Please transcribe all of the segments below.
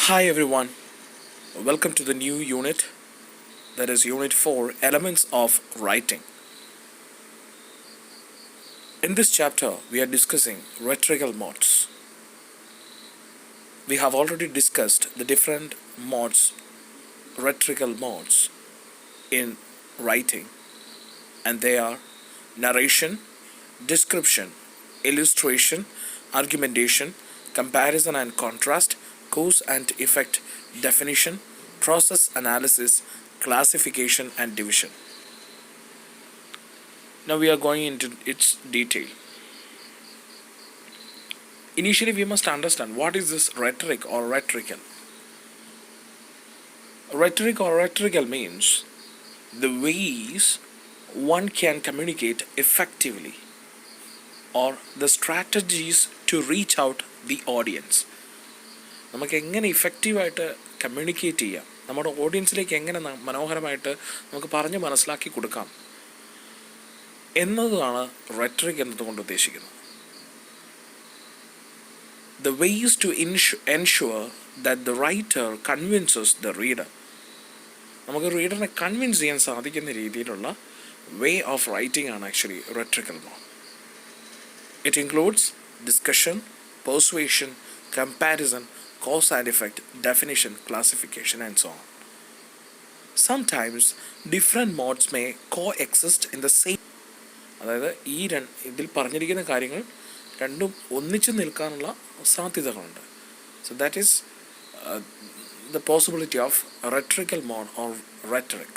Hi everyone, welcome to the new unit, that is Unit 4, Elements of Writing. In this chapter, we are discussing rhetorical modes. We have already discussed the different modes, rhetorical modes in writing, and they are narration, description, illustration, argumentation, comparison and contrast, cause and effect, definition, process analysis, classification and division. Now we are going into its detail. Initially, we must understand what is this rhetoric or rhetorical. Rhetoric or rhetorical means the ways one can communicate effectively or the strategies to reach out the audience. നമുക്ക് എങ്ങനെ ഇഫക്റ്റീവായിട്ട് communicate ചെയ്യാം, നമ്മുടെ ഓഡിയൻസിലേക്ക് എങ്ങനെ മനോഹരമായിട്ട് നമുക്ക് പറഞ്ഞ് മനസ്സിലാക്കി കൊടുക്കാം എന്നതാണ് റെറ്ററിക് എന്നതുകൊണ്ട് ഉദ്ദേശിക്കുന്നത്. The ways to ensure that the writer convinces the reader. നമുക്ക് റീഡറിനെ കൺവിൻസ് ചെയ്യാൻ സാധിക്കുന്ന രീതിയിലുള്ള വേ ഓഫ് റൈറ്റിംഗ് ആണ് actually rhetorical mode. It includes discussion, persuasion, comparison, cause and effect, definition, classification, and so on. Sometimes different modes may coexist in the same. അതായത് ഇതിൽ പറഞ്ഞിരിക്കുന്ന കാര്യങ്ങൾ രണ്ടും ഒന്നിച്ചു നിൽക്കാനുള്ള സാധ്യതകളുണ്ട്. So that is the possibility of rhetorical mode or rhetoric.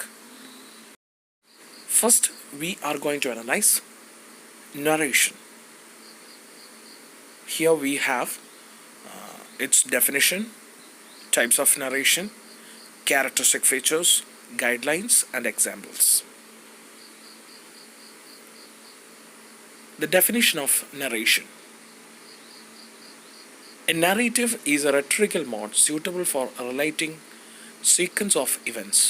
First, we are going to analyze narration. Here we have its definition, types of narration, characteristic features, guidelines, and examples. The definition of narration. A narrative is a rhetorical mode suitable for relating sequence of events.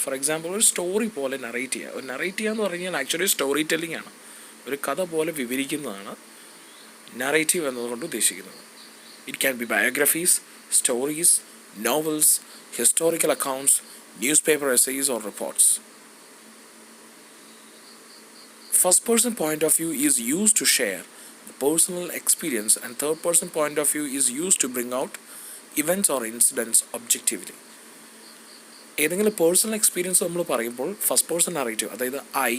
For example, ഒരു story പോലെ narrate ചെയ്യുക. ഒരു narrate ചെയ്യുക എന്ന് പറഞ്ഞാൽ actually story telling ആണ്. ഒരു കഥ പോലെ വിവരിക്കുന്നതാണ് നറേറ്റീവ് എന്നതുകൊണ്ട് ഉദ്ദേശിക്കുന്നത്. It can be biographies, stories, novels, historical accounts, newspaper essays or reports. First person point of view is used to share the personal experience and third person point of view is used to bring out events or incidents objectively. ഏതെങ്കിലും personal experience നമ്മൾ പറയുമ്പോൾ first person narrative, അതായത് I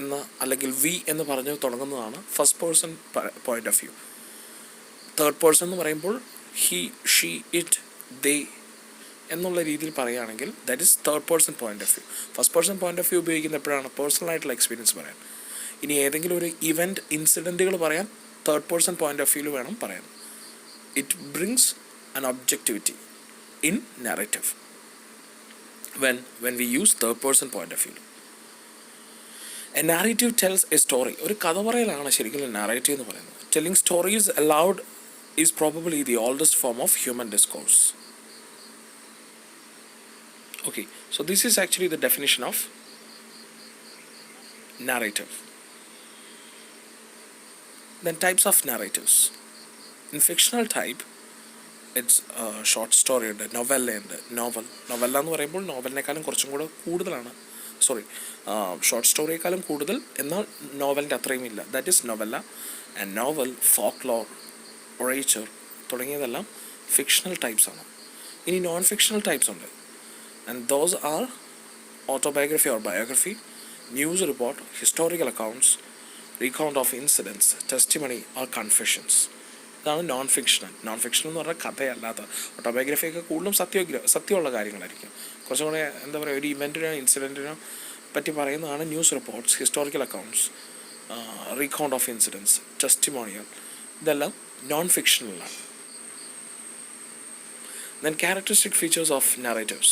എന്ന് അല്ലെങ്കിൽ we എന്ന് പറഞ്ഞ് തുടങ്ങുന്നതാണ് first person point of view. Third person എന്ന് പറയുമ്പോൾ ഹി, ഷീ, ഇറ്റ്, ദേ എന്നുള്ള രീതിയിൽ പറയുകയാണെങ്കിൽ that is third person point of view. First person point of view ഉപയോഗിക്കുന്ന എപ്പോഴാണ് പേഴ്സണൽ ആയിട്ടുള്ള എക്സ്പീരിയൻസ് പറയാൻ. ഇനി ഏതെങ്കിലും ഒരു ഇവൻറ്റ് ഇൻസിഡൻറ്റുകൾ പറയാൻ തേർഡ് പേഴ്സൺ പോയിന്റ് ഓഫ് വ്യൂവിൽ വേണം പറയാൻ. It brings an objectivity in narrative when we use third person point of view. A narrative tells a story. ഒരു കഥ പറയലാണ് ശരിക്കും നാരേറ്റീവ് എന്ന് പറയുന്നത്. Telling stories aloud is probably the oldest form of human discourse. Okay, so this is actually the definition of narrative. Then types of narratives. In fictional type, it's short story ഉണ്ട്, നോവലുണ്ട്. Novella എന്ന് പറയുമ്പോൾ നോവലിനേക്കാളും കുറച്ചും കൂടെ കൂടുതലാണ്, short സ്റ്റോറിയേക്കാളും കൂടുതൽ, എന്നാൽ നോവലിൻ്റെ അത്രയും ഇല്ല. That is novella. And novel, folklore, orature തുടങ്ങിയതെല്ലാം ഫിക്ഷണൽ ടൈപ്സ് ആണ്. ഇനി നോൺ ഫിക്ഷണൽ ടൈപ്സ് ഉണ്ട്. And those are autobiography or biography, news report, historical accounts, recount of incidents, testimony or confessions. ഇതാണ് നോൺ ഫിക്ഷണൽ. നോൺ ഫിക്ഷണൽ എന്ന് പറഞ്ഞാൽ കഥയല്ലാത്ത. ഓട്ടോബയോഗ്രഫിയൊക്കെ കൂടുതലും സത്യമുള്ള കാര്യങ്ങളായിരിക്കും. കുറച്ചും കൂടെ എന്താ പറയുക, ഒരു ഇവൻറ്റിനോ ഇൻസിഡൻറ്റിനോ പറ്റി പറയുന്നതാണ് news reports, historical accounts, recount of incidents, testimonial. ഇതെല്ലാം non ഫിക്ഷണലാണ്. Then characteristic features of narratives.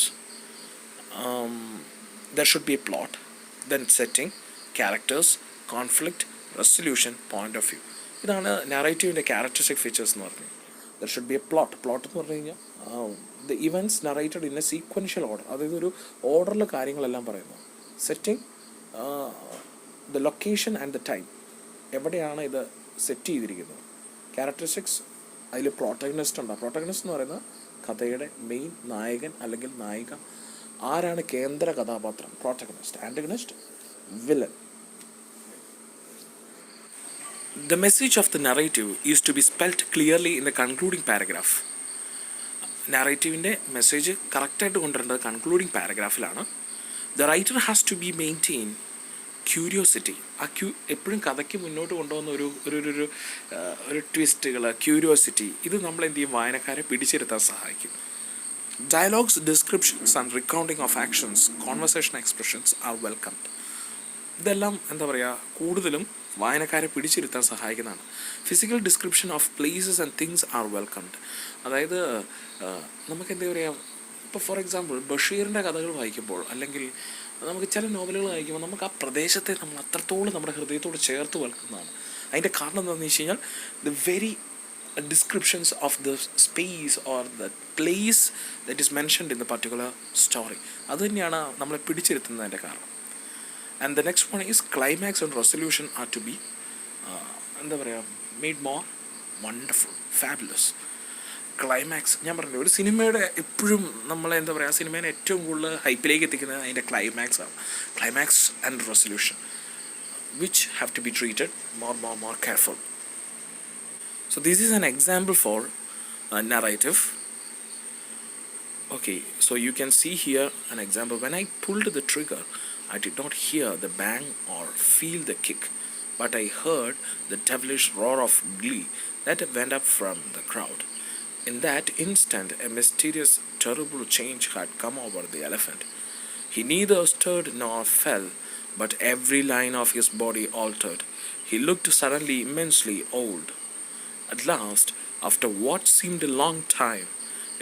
There should be a plot, then setting, characters, conflict, resolution, point of view. ഇതാണ് നാരേറ്റീവിൻ്റെ ക്യാരക്ടറിസ്റ്റിക് ഫീച്ചേഴ്സ് എന്ന് പറഞ്ഞത്. There should be A plot എന്ന് പറഞ്ഞു കഴിഞ്ഞാൽ the events narrated in A sequential order, അതായത് ഒരു ഓർഡറിൽ കാര്യങ്ങളെല്ലാം പറയുന്നു. Setting, the location and the time, എവിടെയാണ് ഇത് സെറ്റ് ചെയ്തിരിക്കുന്നത്. ക്യാരക്ടറിസ്റ്റിക്സ് അതിൽ പ്രോട്ടഗണിസ്റ്റ് ഉണ്ടാകും. പ്രോട്ടഗണിസ്റ്റ് എന്ന് പറയുന്നത് കഥയുടെ മെയിൻ നായകൻ അല്ലെങ്കിൽ നായിക. ആരാണ് കേന്ദ്ര കഥാപാത്രം? Protagonist. Antagonist, villain. The message of the narrative is to be spelt clearly in the concluding paragraph. നാരേറ്റീവിൻ്റെ മെസ്സേജ് കറക്റ്റായിട്ട് കൊണ്ടുവരേണ്ടത് കൺക്ലൂഡിങ് പാരഗ്രാഫിലാണ്. The writer has to be maintain curiosity. എപ്പോഴും കഥയ്ക്ക് മുന്നോട്ട് കൊണ്ടുപോകുന്ന ഒരു ട്വിസ്റ്റുകൾ, ക്യൂരിയോസിറ്റി, ഇത് നമ്മൾ എന്ത് ചെയ്യും? വായനക്കാരെ പിടിച്ചിരുത്താൻ സഹായിക്കും. Dialogues, descriptions and recounting of actions, conversation expressions are welcomed. ഇതെല്ലാം എന്താ പറയുക, കൂടുതലും വായനക്കാരെ പിടിച്ചിരുത്താൻ സഹായിക്കുന്നതാണ്. Physical description of places and things are welcomed. അതായത് നമുക്ക് എന്താ പറയുക, ഇപ്പോൾ ഫോർ എക്സാമ്പിൾ ബഷീറിൻ്റെ കഥകൾ വായിക്കുമ്പോൾ അല്ലെങ്കിൽ നമുക്ക് ചില നോവലുകൾ വായിക്കുമ്പോൾ നമുക്ക് ആ പ്രദേശത്തെ നമ്മൾ അത്രത്തോളം നമ്മുടെ ഹൃദയത്തോട് ചേർത്ത് വെക്കുന്നതാണ്. അതിൻ്റെ കാരണം എന്താണെന്ന് വെച്ച് കഴിഞ്ഞാൽ the very descriptions of the space or the place that is mentioned in the particular story. അത് തന്നെയാണ് നമ്മളെ പിടിച്ചിരുത്തുന്നതിൻ്റെ കാരണം. And the next one is climax and resolution are to be എന്താ പറയുക, made more wonderful, fabulous. Climax, ഞാൻ പറഞ്ഞു, ഒരു സിനിമയുടെ എപ്പോഴും നമ്മളെ എന്താ പറയുക, സിനിമേനെ ഏറ്റവും കൂടുതൽ ഹൈപ്പിലേക്ക് എത്തിക്കുന്നത് അതിൻ്റെ ക്ലൈമാക്സ് ആണ്. Climax and resolution which have to be treated more careful. So this is an example for narrative. Okay, so you can see here an example. When I pulled the trigger, I did not hear the bang or feel the kick, but I heard the devilish roar of glee that went up from the crowd. In that instant, a mysterious, terrible change had come over the elephant. He neither stirred nor fell, but every line of his body altered. He looked suddenly immensely old. At last, after what seemed a long time,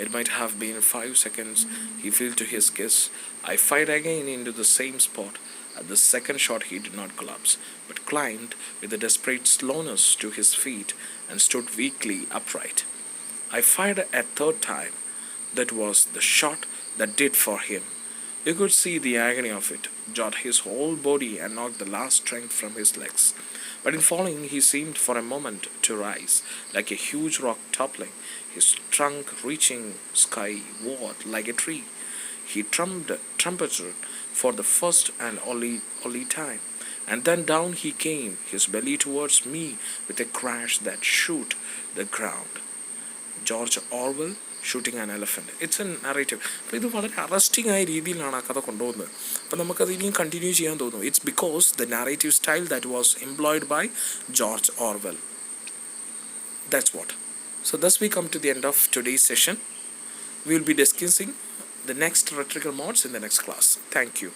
it might have been 5 seconds, he fell to his kiss. I fired again into the same spot. At the second shot he did not collapse, but climbed with a desperate slowness to his feet and stood weakly upright. I fired a third time. That was the shot that did for him. You could see the agony of it jot his whole body and knock the last strength from his legs. But in falling, he seemed for a moment to rise, like a huge rock toppling, his trunk reaching skyward like a tree. He trumpeted for the first and only time, and then down he came, his belly towards me, with a crash that shook the ground. George Orwell, shooting an elephant. It's A narrative. അപ്പോൾ ഇത് വളരെ arresting ആയ രീതിയിലാണ് ആ കഥ കൊണ്ടുപോകുന്നത്. അപ്പോൾ നമുക്കത് ഇനിയും കണ്ടിന്യൂ ചെയ്യാൻ തോന്നുന്നു. It's because the narrative style that was employed by George Orwell. That's what. So thus we come to the end of today's session. We will be discussing the next rhetorical modes in the next class. Thank you.